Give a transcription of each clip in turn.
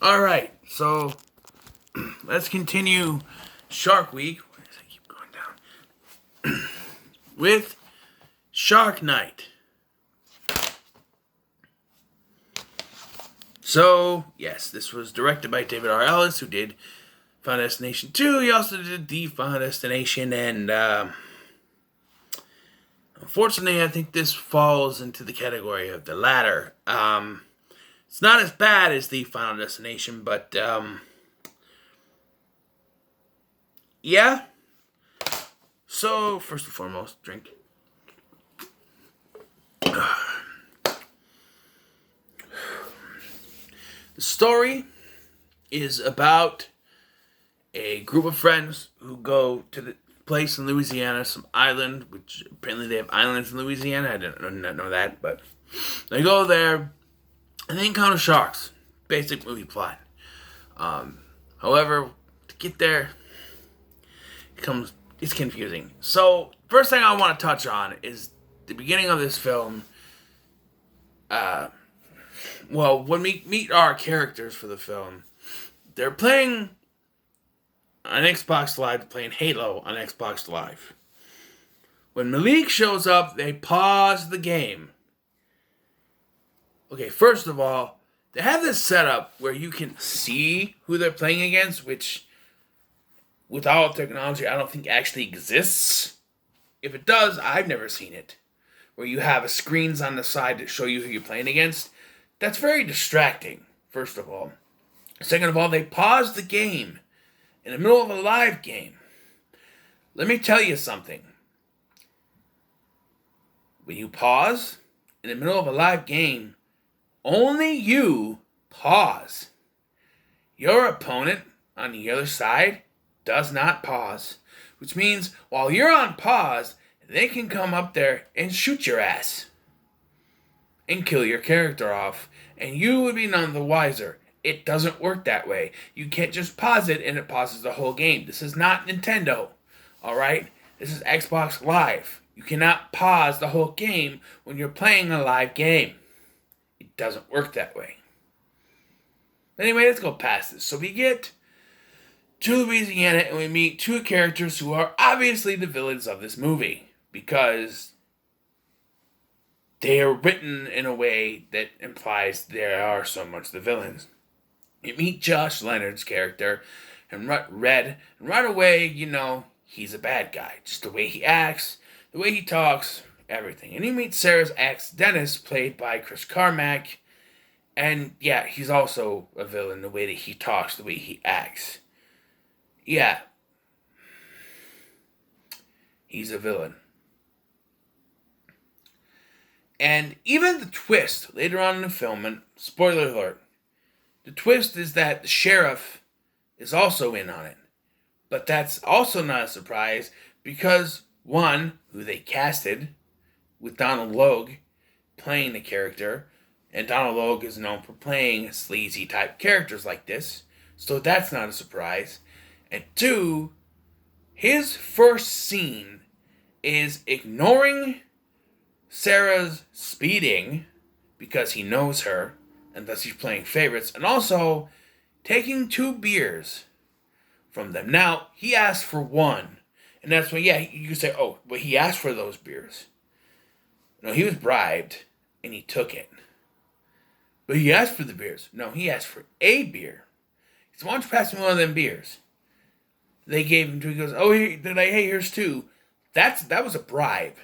Alright, so let's continue Shark Week. Why does it keep going down? With Shark Night. So, yes, this was directed by David R. Ellis, who did Final Destination 2. He also did The Final Destination, and unfortunately, I think this falls into the category of the latter. It's not as bad as The Final Destination, but yeah. So, first and foremost, drink. The story is about a group of friends who go to the place in Louisiana, some island, which apparently they have islands in Louisiana. I did not know that, but they go there and they encounter sharks. Basic movie plot. However, to get there, it's confusing. So, first thing I want to touch on is the beginning of this film. When we meet our characters for the film, they're playing on Xbox Live, playing Halo on Xbox Live. When Malik shows up, they pause the game. Okay, first of all, they have this setup where you can see who they're playing against, which, with all technology, I don't think actually exists. If it does, I've never seen it. Where you have screens on the side that show you who you're playing against. That's very distracting, first of all. Second of all, they pause the game in the middle of a live game. Let me tell you something. When you pause in the middle of a live game, only you pause. Your opponent on the other side does not pause. Which means while you're on pause, they can come up there and shoot your ass. And kill your character off. And you would be none the wiser. It doesn't work that way. You can't just pause it and it pauses the whole game. This is not Nintendo. Alright? This is Xbox Live. You cannot pause the whole game when you're playing a live game. It doesn't work that way. Anyway, let's go past this. So we get to Louisiana and we meet two characters who are obviously the villains of this movie. Because they are written in a way that implies they are so much the villains. You meet Josh Leonard's character, and right away, you know, he's a bad guy. Just the way he acts, the way he talks, everything. And you meet Sarah's ex, Dennis, played by Chris Carmack, and yeah, he's also a villain, the way that he talks, the way he acts. Yeah. He's a villain. And even the twist later on in the film, and spoiler alert, the twist is that the sheriff is also in on it. But that's also not a surprise because, one, who they casted with Donald Logue playing the character, and Donald Logue is known for playing sleazy type characters like this, so that's not a surprise. And two, his first scene is ignoring Sarah's speeding because he knows her and thus he's playing favorites, and also taking 2 beers from them. Now, he asked for one, and that's when, yeah, you could say, oh, but he asked for those beers. No, he was bribed and he took it. But he asked for the beers. No, he asked for a beer. He said, why don't you pass me one of them beers? They gave him 2. He goes, oh, hey, here's 2. That was a bribe.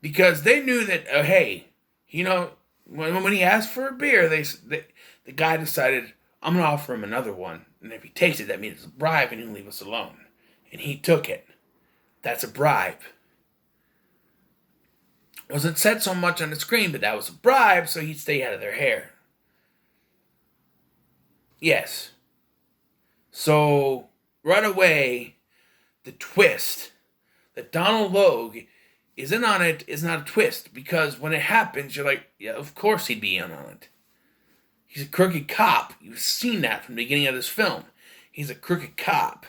Because they knew that, hey, you know, when he asked for a beer, the guy decided, I'm going to offer him another one. And if he takes it, that means it's a bribe and he'll leave us alone. And he took it. That's a bribe. It wasn't said so much on the screen, but that was a bribe, so he'd stay out of their hair. Yes. So, right away, the twist that Donald Logue is in on it is not a twist, because when it happens, you're like, yeah, of course he'd be in on it. He's a crooked cop. You've seen that from the beginning of this film. He's a crooked cop.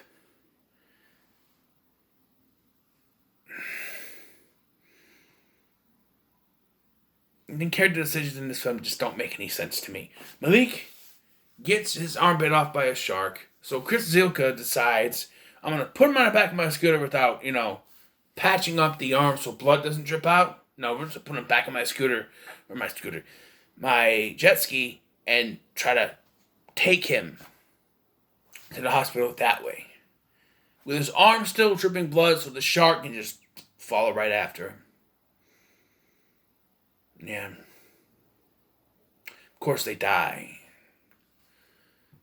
the character decisions in this film just don't make any sense to me. Malik gets his arm bit off by a shark, so Chris Zilka decides, I'm going to put him on the back of my scooter without, patching up the arm so blood doesn't drip out. No, we're just putting him back on my jet ski, and try to take him to the hospital that way. With his arm still dripping blood so the shark can just follow right after him. Yeah. Of course they die.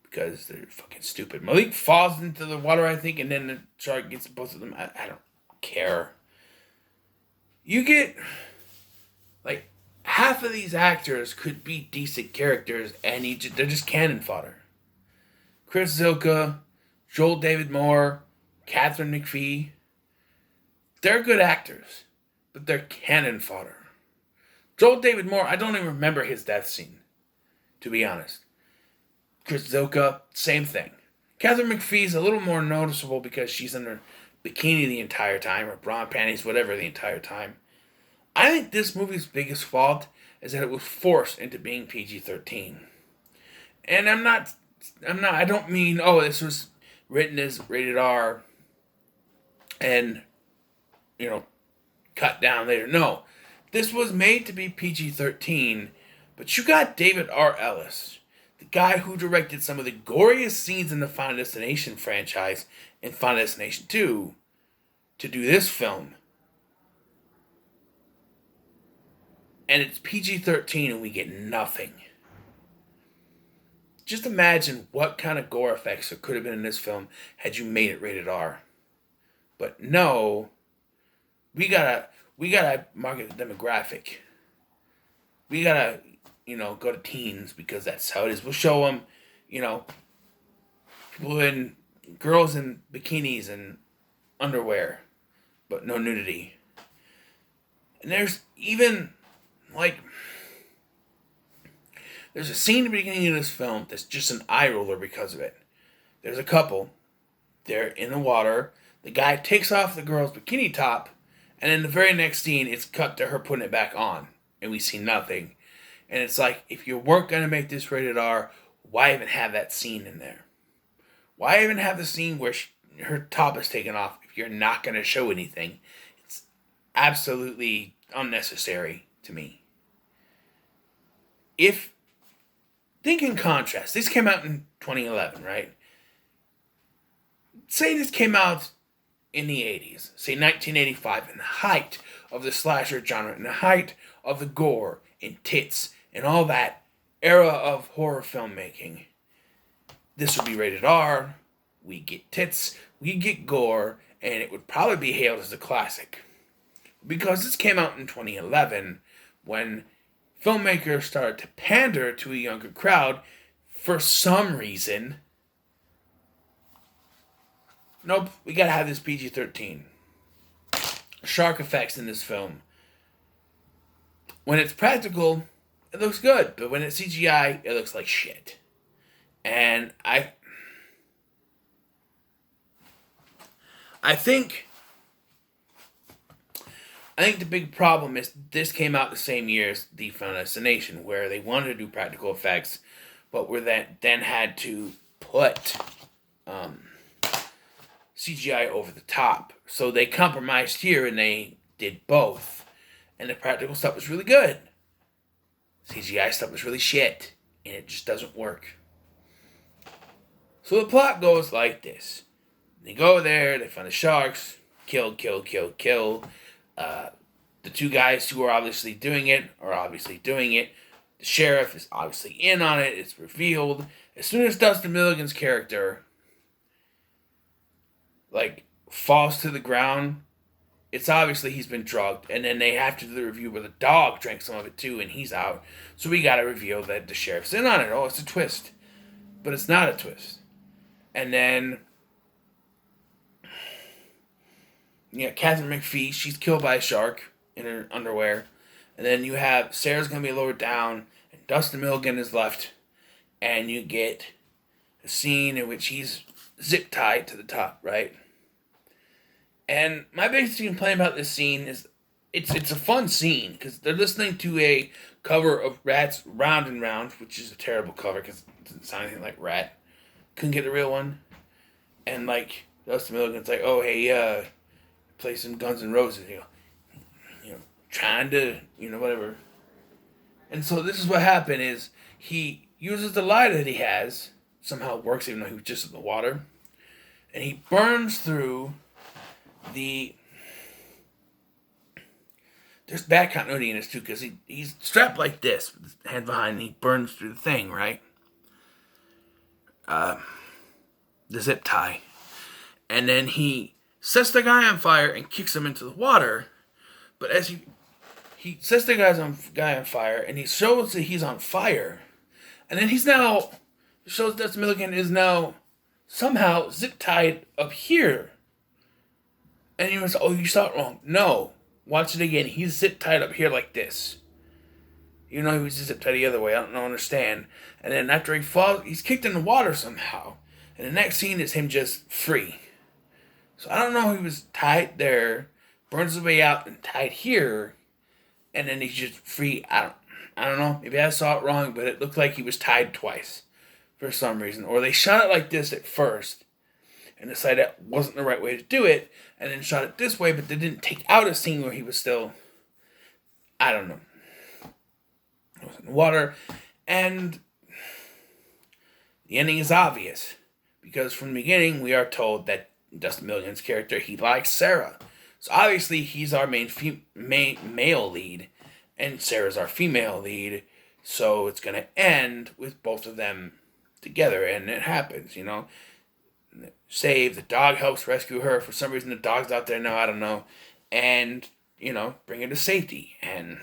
Because they're fucking stupid. Malik falls into the water, I think, and then the shark gets both of them. I don't care. You get, like, half of these actors could be decent characters, and they're just cannon fodder. Chris Zilka, Joel David Moore, Catherine McPhee. They're good actors, but they're cannon fodder. Joel David Moore, I don't even remember his death scene, to be honest. Chris Zilka, same thing. Catherine McPhee's a little more noticeable because she's in her bikini the entire time, or bra and panties, whatever, the entire time. I think this movie's biggest fault is that it was forced into being PG-13. And I don't mean, this was written as rated R and, cut down later. No, this was made to be PG-13, but you got David R. Ellis, the guy who directed some of the goriest scenes in the Final Destination franchise and Final Destination 2, to do this film. And it's PG-13 and we get nothing. Just imagine what kind of gore effects there could have been in this film had you made it rated R. But no, we gotta market the demographic. We gotta, go to teens because that's how it is. We'll show them, girls in bikinis and underwear, but no nudity. And there's even, there's a scene at the beginning of this film that's just an eye roller because of it. There's a couple. They're in the water. The guy takes off the girl's bikini top, and in the very next scene, it's cut to her putting it back on, and we see nothing. And it's like, if you weren't going to make this rated R, why even have that scene in there? Why even have the scene where her top is taken off if you're not going to show anything? It's absolutely unnecessary to me. Think in contrast, this came out in 2011, right? Say this came out in the 80s, say 1985, in the height of the slasher genre, in the height of the gore and tits and all that era of horror filmmaking. This would be rated R, we get tits, we get gore, and it would probably be hailed as a classic. Because this came out in 2011, when filmmakers started to pander to a younger crowd for some reason. Nope, we gotta have this PG-13. Shark effects in this film. When it's practical, it looks good, but when it's CGI, it looks like shit. And I think the big problem is this came out the same year as The Final Destination, where they wanted to do practical effects, but were then had to put CGI over the top. So they compromised here and they did both. And the practical stuff was really good. CGI stuff was really shit. And it just doesn't work. So the plot goes like this. They go there, they find the sharks, kill. The two guys who are obviously doing it are obviously doing it. The sheriff is obviously in on it. It's revealed. As soon as Dustin Milligan's character falls to the ground, it's obviously he's been drugged. And then they have to do the review where the dog drank some of it too and he's out. So we gotta reveal that the sheriff's in on it. Oh, it's a twist. But it's not a twist. And then Catherine McPhee, she's killed by a shark in her underwear. And then you have Sarah's going to be lowered down, and Dustin Milligan is left. And you get a scene in which he's zip tied to the top, right? And my biggest complaint about this scene is it's a fun scene because they're listening to a cover of Rat's "Round and Round," which is a terrible cover because it doesn't sound anything like Rat. Couldn't get a real one, and like Dustin Milligan's like, "Oh hey, play some Guns N' Roses," trying to whatever. And so this is what happened: is he uses the lighter that he has, somehow it works even though he was just in the water, and he burns through the. There's bad continuity in this too because he's strapped like this, with his hand behind, and he burns through the thing, right? The zip tie, and then he sets the guy on fire and kicks him into the water. But as he sets the guy on fire, and he shows that he's on fire, and then shows that Milligan is now somehow zip tied up here. And he was, oh, you saw it wrong. No. Watch it again. He's zip tied up here like this. You know he was zip tied the other way. I don't understand. And then after he falls, he's kicked in the water somehow. And the next scene is him just free. So I don't know if he was tied there, burns his way out, and tied here, and then he's just free. I don't know. Maybe I saw it wrong, but it looked like he was tied twice for some reason. Or they shot it like this at first and decided that wasn't the right way to do it, and then shot it this way, but they didn't take out a scene where he was still, I don't know, it was in the water. And the ending is obvious, because from the beginning we are told that Dustin Milligan's character, he likes Sarah. So obviously he's our main male lead, and Sarah's our female lead, so it's going to end with both of them together, and it happens, Save, the dog helps rescue her. For some reason the dog's out there now, I don't know. And, bring her to safety. And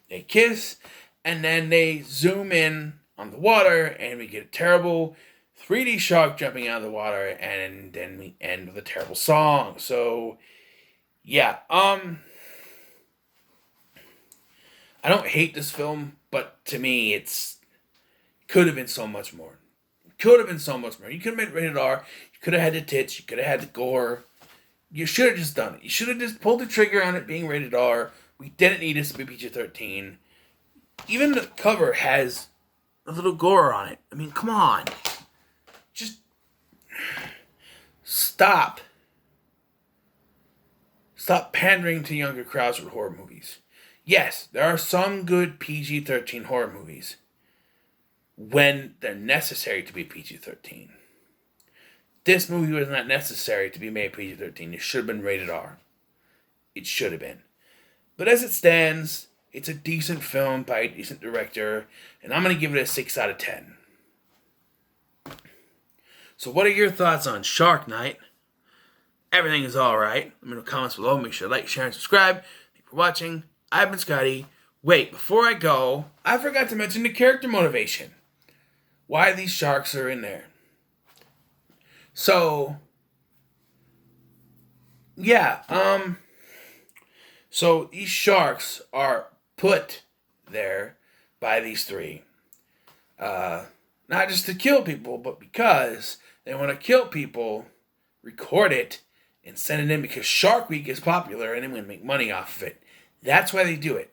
they kiss, and then they zoom in on the water, and we get a terrible 3D shark jumping out of the water, and then we end with a terrible song. So, yeah, I don't hate this film, but to me, could have been so much more. Could have been so much more. You could have made it rated R. You could have had the tits. You could have had the gore. You should have just done it. You should have just pulled the trigger on it being rated R. We didn't need this to be PG-13. Even the cover has a little gore on it. I mean, come on. Just stop. Stop pandering to younger crowds with horror movies. Yes, there are some good PG-13 horror movies when they're necessary to be PG-13. This movie was not necessary to be made PG-13. It should have been rated R. It should have been. But as it stands, it's a decent film by a decent director, and I'm going to give it a 6 out of 10. So what are your thoughts on Shark Night? Everything is alright. Let me know in the comments below. Make sure to like, share, and subscribe. Thank you for watching. I've been Scotty. Wait, before I go, I forgot to mention the character motivation. Why these sharks are in there. So, yeah, so these sharks are put there by these three. Not just to kill people, but because they want to kill people, record it, and send it in because Shark Week is popular and they want to make money off of it. That's why they do it.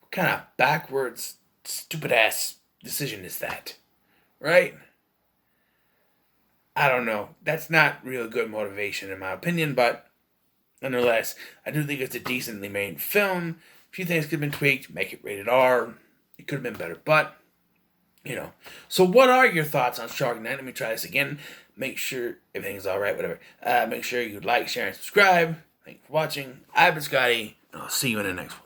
What kind of backwards, stupid-ass decision is that? Right? I don't know. That's not real good motivation in my opinion, but nonetheless, I do think it's a decently made film. A few things could have been tweaked, make it rated R. It could have been better, but, So what are your thoughts on Shark Night? Let me try this again. Make sure everything's alright, whatever. Make sure you like, share, and subscribe. Thank you for watching. I've been Scotty, and I'll see you in the next one.